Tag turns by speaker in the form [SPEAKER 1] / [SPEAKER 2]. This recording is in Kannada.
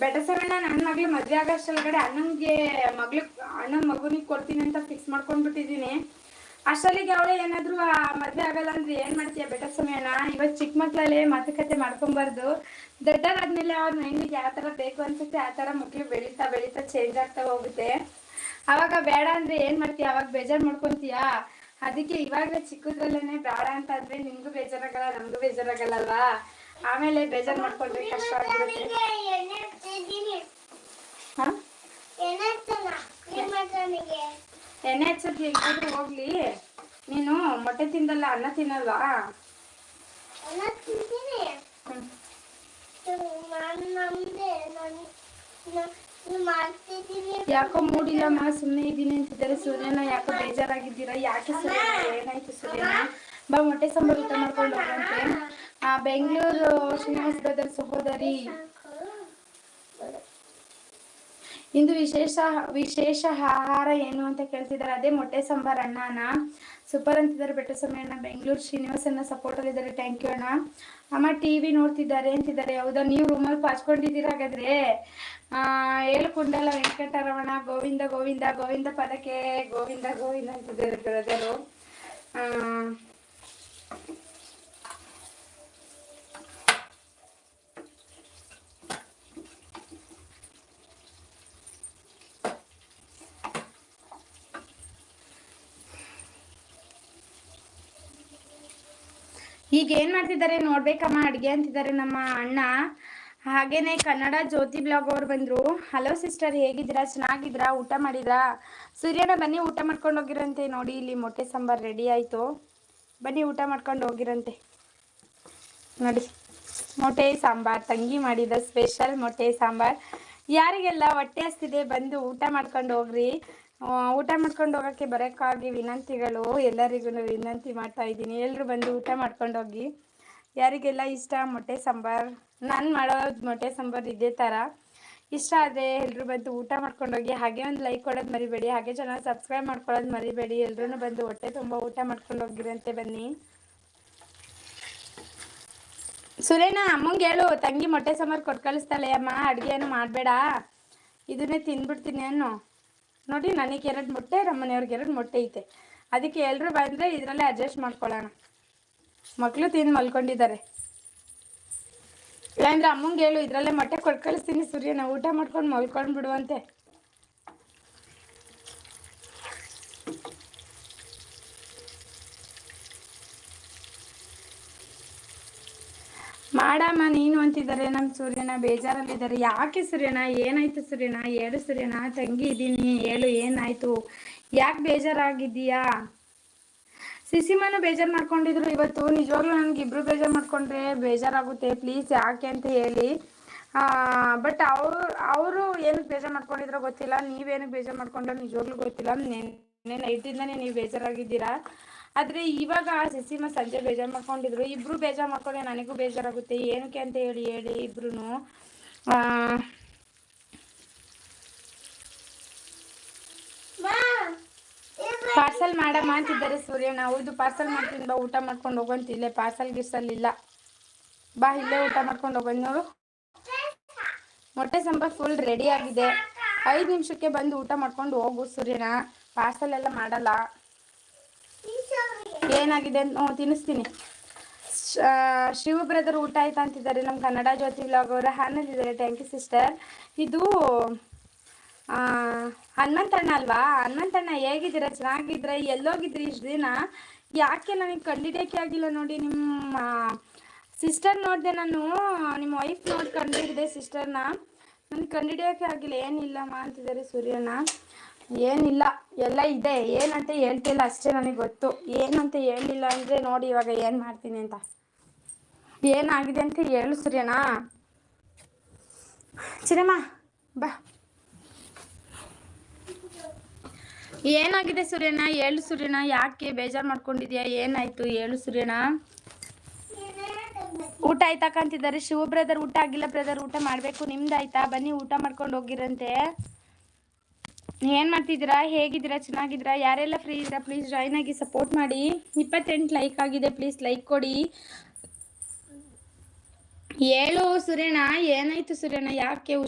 [SPEAKER 1] ಬೆಟಸವಣ್ಣ ನನ್ನ ಮಗಳು ಮದುವೆ ಆಗೋಷ್ಟೊಳಗಡೆ ಅಣ್ಣನ ಮಗುನಿಗೆ ಕೊಡ್ತೀನಿ ಅಂತ ಫಿಕ್ಸ್ ಮಾಡ್ಕೊಂಡ್ಬಿಟ್ಟಿದ್ದೀನಿ. ಅಷ್ಟಲ್ಲಿಗೆ ಅವಳೇ ಏನಾದ್ರು ಮದುವೆ ಆಗಲ್ಲ ಅಂದ್ರೆ ಏನ್ ಮಾಡ್ತೀಯ ಬೆಟಸಮಯಣ್ಣ? ಇವತ್ತು ಚಿಕ್ಕ ಮಕ್ಳಲ್ಲಿ ಮಾತುಕತೆ ಮಾಡ್ಕೊಂಬಾರ್ದು. ದೊಡ್ಡವರಾದ್ಮೇಲೆ ಅವ್ರ ಮೈಂಡಿಗೆ ಯಾವ ಥರ ಬೇಕು ಅನ್ಸುತ್ತೆ ಆ ಥರ ಮಕ್ಳು ಬೆಳೀತಾ ಬೆಳೀತಾ ಚೇಂಜ್ ಆಗ್ತಾ ಹೋಗುತ್ತೆ. ಅವಾಗ ಬೇಡ ಅಂದ್ರೆ ಏನ್ ಮಾಡ್ತೀಯ? ಅವಾಗ ಬೇಜಾರು ಮಾಡ್ಕೊಂತೀಯಾ? ಅದಕ್ಕೆ ಇವಾಗಲೇ ಚಿಕ್ಕದ್ರಲ್ಲೇನೆ ಬೇಡ ಅಂತ ಅಂದ್ರೆ ನಿಮ್ಗೂ ಬೇಜಾರಾಗಲ್ಲ ನಮಗೂ ಬೇಜಾರಾಗಲ್ಲಲ್ವಾ? ಆಮೇಲೆ ಬೇಜಾರು ಮಾಡ್ಕೊಂಡ್ರೆ ಕಷ್ಟ ಆಗಿರುತ್ತೆ. ಎಣ್ಣೆ ಹಚ್ಚೋದು ಹೇಗಾದ್ರೂ ಹೋಗ್ಲಿ, ನೀನು ಮೊಟ್ಟೆ ತಿಂದಲ್ಲ ಅನ್ನ ತಿನ್ನಲ್ವಾ? ಯಾಕೋ ಮೂಡಿಲ್ಲಮ್ಮ, ಸುಮ್ಮನೆ ಇದ್ದೀನಿ ಅಂತಿದ್ದಾರೆ. ಸೂರ್ಯನ ಯಾಕೋ ಬೇಜಾರಾಗಿದ್ದೀರಾ? ಯಾಕೆ ಸೂರ್ಯನ? ಏನಾಯ್ತು ಸೂರ್ಯನ? ಬಾ ಮೊಟ್ಟೆ ಸಾಂಬಾರು ಊಟ ಮಾಡ್ಕೊಂಡು ಹೋಗಂತೆ. ಬೆಂಗಳೂರು ಶ್ರೀನಿವಾಸ ಬ್ರದರ್ ಸಹೋದರಿ ಇಂದು ವಿಶೇಷ ಆಹಾರ ಏನು ಅಂತ ಕೇಳ್ತಿದ್ದಾರೆ. ಅದೇ ಮೊಟ್ಟೆ ಸಾಂಬಾರ್ ಅಣ್ಣನ ಸೂಪರ್ ಅಂತಿದ್ದಾರೆ. ಬೆಟಸಮಯ ಅಣ್ಣ ಬೆಂಗಳೂರು ಶ್ರೀನಿವಾಸನ್ನ ಸಪೋರ್ಟ್ ಆಗಿದ್ದಾರೆ. ಥ್ಯಾಂಕ್ ಯು ಅಣ್ಣ. ಅಮ್ಮ ಟಿವಿ ನೋಡ್ತಿದ್ದಾರೆ ಅಂತಿದ್ದಾರೆ. ಹೌದಾ? ನೀವು ರೂಮಲ್ಲಿ ಪಾಚ್ಕೊಂಡಿದ್ದೀರಾ ಹಾಗಾದ್ರೆ? ಏಳು ಕುಂಡಲ ವೆಂಕಟರಮಣ ಗೋವಿಂದ ಗೋವಿಂದ ಗೋವಿಂದ ಪದಕ್ಕೆ ಗೋವಿಂದ ಗೋವಿಂದ ಅಂತಿದ್ದಾರೆ ಬ್ರದರು. ಈಗ ಏನ್ ಮಾಡ್ತಿದ್ದಾರೆ ನೋಡ್ಬೇಕಮ್ಮ ಅಡ್ಗೆ ಅಂತಿದ್ದಾರೆ ನಮ್ಮ ಅಣ್ಣ. ಹಾಗೇನೆ ಕನ್ನಡ ಜ್ಯೋತಿ ಬ್ಲಾಗ್ ಅವ್ರು ಬಂದ್ರು. ಹಲೋ ಸಿಸ್ಟರ್, ಹೇಗಿದ್ದೀರಾ? ಚೆನ್ನಾಗಿದ್ದೀರಾ? ಊಟ ಮಾಡಿದ್ರಾ? ಸೂರ್ಯನ ಬನ್ನಿ ಊಟ ಮಾಡ್ಕೊಂಡು ಹೋಗಿರಂತೆ. ನೋಡಿ ಇಲ್ಲಿ ಮೊಟ್ಟೆ ಸಾಂಬಾರ್ ರೆಡಿ ಆಯ್ತು. ಬನ್ನಿ ಊಟ ಮಾಡ್ಕೊಂಡು ಹೋಗಿರಂತೆ. ನೋಡಿ ಮೊಟ್ಟೆ ಸಾಂಬಾರ್, ತಂಗಿ ಮಾಡಿದ ಸ್ಪೆಷಲ್ ಮೊಟ್ಟೆ ಸಾಂಬಾರ್. ಯಾರಿಗೆಲ್ಲ ಹೊಟ್ಟೆ ಹಸ್ತಿದೆ ಬಂದು ಊಟ ಮಾಡ್ಕೊಂಡು ಹೋಗ್ರಿ. ಊಟ ಮಾಡ್ಕೊಂಡು ಹೋಗೋಕ್ಕೆ ಬರೋಕ್ಕಾಗಿ ವಿನಂತಿಗಳು. ಎಲ್ಲರಿಗೂ ವಿನಂತಿ ಮಾಡ್ತಾ ಇದ್ದೀನಿ, ಎಲ್ಲರೂ ಬಂದು ಊಟ ಮಾಡ್ಕೊಂಡು ಹೋಗಿ. ಯಾರಿಗೆಲ್ಲ ಇಷ್ಟ ಮೊಟ್ಟೆ ಸಾಂಬಾರ್, ನಾನು ಮಾಡೋ ಮೊಟ್ಟೆ ಸಾಂಬಾರು ಇದೇ ಥರ ಇಷ್ಟ ಆದರೆ ಎಲ್ಲರೂ ಬಂದು ಊಟ ಮಾಡ್ಕೊಂಡು ಹೋಗಿ. ಹಾಗೆ ಒಂದು ಲೈಕ್ ಕೊಡೋದು ಮರಿಬೇಡಿ, ಹಾಗೆ ಚಾನಲ್ ಸಬ್ಸ್ಕ್ರೈಬ್ ಮಾಡ್ಕೊಳ್ಳೋದು ಮರಿಬೇಡಿ. ಎಲ್ಲರೂ ಬಂದು ಹೊಟ್ಟೆ ತುಂಬ ಊಟ ಮಾಡ್ಕೊಂಡು ಹೋಗಿರಂತೆ. ಬನ್ನಿ ಸುರೇನ, ಅಮ್ಮಂಗೆ ಹೇಳು ತಂಗಿ ಮೊಟ್ಟೆ ಸಾಂಬಾರು ಕೊಟ್ಟು ಕಳಿಸ್ತಾಳೆ. ಅಮ್ಮ ಅಡುಗೆ ಏನು ಮಾಡಬೇಡ, ಇದನ್ನೇ ತಿಂದ್ಬಿಡ್ತೀನಿ ಅನ್ನು. ನೋಡಿ ನನಗೆ 2 ಮೊಟ್ಟೆ, ನಮ್ಮನೆಯವ್ರಿಗೆ 2 ಮೊಟ್ಟೆ ಐತೆ. ಅದಕ್ಕೆ ಎಲ್ಲರೂ ಬಂದರೆ ಇದರಲ್ಲೇ ಅಡ್ಜಸ್ಟ್ ಮಾಡ್ಕೊಳ್ಳೋಣ. ಮಕ್ಕಳು ತಿಂದು ಮಲ್ಕೊಂಡಿದ್ದಾರೆ. ಇಲ್ಲಾಂದ್ರೆ ಅಮ್ಮಂಗೆ ಹೇಳು ಇದರಲ್ಲೇ ಮೊಟ್ಟೆ ಕೊಟ್ಟು ಕಳಿಸ್ತೀನಿ. ಸೂರ್ಯನ ಊಟ ಮಾಡ್ಕೊಂಡು ಮಲ್ಕೊಂಡು ಬಿಡುವಂತೆ. ಮಾಡಮ್ಮ ನೀನು ಅಂತಿದ್ದಾರೆ ನಮ್ಮ ಸೂರ್ಯನ. ಬೇಜಾರಲ್ಲಿದ್ದಾರೆ. ಯಾಕೆ ಸೂರ್ಯನ? ಏನಾಯ್ತು ಸೂರ್ಯನ? ಹೇಳು ಸೂರ್ಯನ. ತಂಗಿ ಇದ್ದೀನಿ, ಹೇಳು ಏನಾಯ್ತು? ಯಾಕೆ ಬೇಜಾರಾಗಿದ್ದೀಯಾ? ಸಿಸಿಮನು ಬೇಜಾರು ಮಾಡ್ಕೊಂಡಿದ್ರು ಇವತ್ತು. ನಿಜವಾಗ್ಲೂ ನನಗೆ ಇಬ್ರು ಬೇಜಾರು ಮಾಡ್ಕೊಂಡ್ರೆ ಬೇಜಾರಾಗುತ್ತೆ. ಪ್ಲೀಸ್ ಯಾಕೆ ಅಂತ ಹೇಳಿ. ಬಟ್ ಅವರು ಏನಕ್ಕೆ ಬೇಜಾರು ಮಾಡ್ಕೊಂಡಿದ್ರೋ ಗೊತ್ತಿಲ್ಲ. ನೀವೇನಕ್ಕೆ ಬೇಜಾರು ಮಾಡ್ಕೊಂಡ್ರೋ ನಿಜವಾಗ್ಲೂ ಗೊತ್ತಿಲ್ಲ. ನೆನ್ನೆ ನೈಟಿಂದನೇ ನೀವು ಬೇಜಾರಾಗಿದ್ದೀರಾ. ಆದರೆ ಇವಾಗ ಸಿಸಿಮ ಸಂಜೆ ಬೇಜಾರು ಮಾಡ್ಕೊಂಡಿದ್ರು. ಇಬ್ಬರು ಬೇಜಾರು ಮಾಡ್ಕೊಂಡ್ರೆ ನನಗೂ ಬೇಜಾರಾಗುತ್ತೆ. ಏನಕ್ಕೆ ಅಂತ ಹೇಳಿ ಇಬ್ರು. ಪಾರ್ಸಲ್ ಮಾಡಮ್ಮ ಅಂತಿದ್ದಾರೆ ಸೂರ್ಯನ. ಹೌದು ಪಾರ್ಸಲ್ ಮಾಡ್ತೀನಿ ಬಾ, ಊಟ ಮಾಡ್ಕೊಂಡು ಹೋಗಂತ. ಇಲ್ಲೇ ಪಾರ್ಸಲ್ ಗಿರ್ಸಲ್ ಇಲ್ಲ, ಬಾ ಇಲ್ಲೇ ಊಟ ಮಾಡ್ಕೊಂಡು ಹೋಗೋದು. ನೋಡು ಮೊಟ್ಟೆ ಸಾಂಬಾರ್ ಫುಲ್ ರೆಡಿ ಆಗಿದೆ. 5 ನಿಮಿಷಕ್ಕೆ ಬಂದು ಊಟ ಮಾಡ್ಕೊಂಡು ಹೋಗು ಸೂರ್ಯನ. ಪಾರ್ಸಲ್ ಎಲ್ಲ ಮಾಡಲ್ಲ. ಏನಾಗಿದೆ ಅಂತ ತಿನ್ನಿಸ್ತೀನಿ. ಶಿವ ಬ್ರದರ್ ಊಟ ಆಯ್ತಾ ಅಂತಿದ್ದಾರೆ ನಮ್ಮ ಕನ್ನಡ ಜ್ಯೋತಿ ವ್ಲಾಗ್ ಅವರು. ಹಾನಲ್ಲಿದ್ದಾರೆ. Thank you sister. ಇದು ಹನುಮಂತಣ್ಣ ಅಲ್ವಾ? ಹನುಮಂತಣ್ಣ ಹೇಗಿದ್ದೀರಾ? ಚೆನ್ನಾಗಿದ್ರೆ? ಎಲ್ಲೋಗಿದ್ರಿ ಇಷ್ಟು ದಿನ? ಯಾಕೆ ನನಗೆ ಕಂಡಿಡಿಯೋಕ್ಕೆ ಆಗಿಲ್ಲ ನೋಡಿ. ನಿಮ್ಮ ಸಿಸ್ಟರ್ ನೋಡಿದೆ ನಾನು, ನಿಮ್ಮ ವೈಫ್ ನೋಡಿ ಕಂಡಿಡಿದೆ ಸಿಸ್ಟರ್ನ. ನನಗೆ ಕಂಡಿಡಿಯೋಕ್ಕೆ ಆಗಿಲ್ಲ. ಏನಿಲ್ಲಮ್ಮ ಅಂತಿದ್ದಾರೆ ಸೂರ್ಯನ. ಏನಿಲ್ಲ, ಎಲ್ಲ ಇದೆ. ಏನಂತ ಹೇಳ್ತಿಲ್ಲ ಅಷ್ಟೇ ನನಗೆ ಗೊತ್ತು. ಏನಂತ ಹೇಳಿಲ್ಲ ಅಂದರೆ ನೋಡಿ ಇವಾಗ ಏನು ಮಾಡ್ತೀನಿ ಅಂತ. ಏನಾಗಿದೆ ಅಂತ ಹೇಳು ಸೂರ್ಯನ. ಚಿರಮ್ಮ ಬಾ. ಏನಾಗಿದೆ ಸೂರ್ಯನ? ಹೇಳು ಸೂರ್ಯನ. ಯಾಕೆ ಬೇಜಾರು ಮಾಡ್ಕೊಂಡಿದ್ಯಾ? ಏನಾಯ್ತು ಹೇಳು ಸೂರ್ಯನ. ಊಟ ಆಯ್ತಾ ಕಂತಿದ್ದಾರೆ ಶಿವ ಬ್ರದರ್. ಊಟ ಆಗಿಲ್ಲ ಬ್ರದರ್, ಊಟ ಮಾಡಬೇಕು. ನಿಮ್ದು ಆಯ್ತಾ? ಬನ್ನಿ ಊಟ ಮಾಡ್ಕೊಂಡು ಹೋಗಿರಂತೆ. ಏನು ಮಾಡ್ತಿದ್ದೀರಾ? ಹೇಗಿದ್ದೀರಾ? ಚೆನ್ನಾಗಿದ್ದೀರಾ? ಯಾರೆಲ್ಲ ಫ್ರೀ ಇದ್ದೀರಾ ಪ್ಲೀಸ್ ಜಾಯ್ನ್ ಆಗಿ ಸಪೋರ್ಟ್ ಮಾಡಿ. 28 ಲೈಕ್ ಆಗಿದೆ, ಪ್ಲೀಸ್ ಲೈಕ್ ಕೊಡಿ. ಹೇಳು ಸೂರ್ಯನ. ಏನಾಯ್ತು ಸೂರ್ಯನ? ಯಾಕೆ ಹುಷಾರ್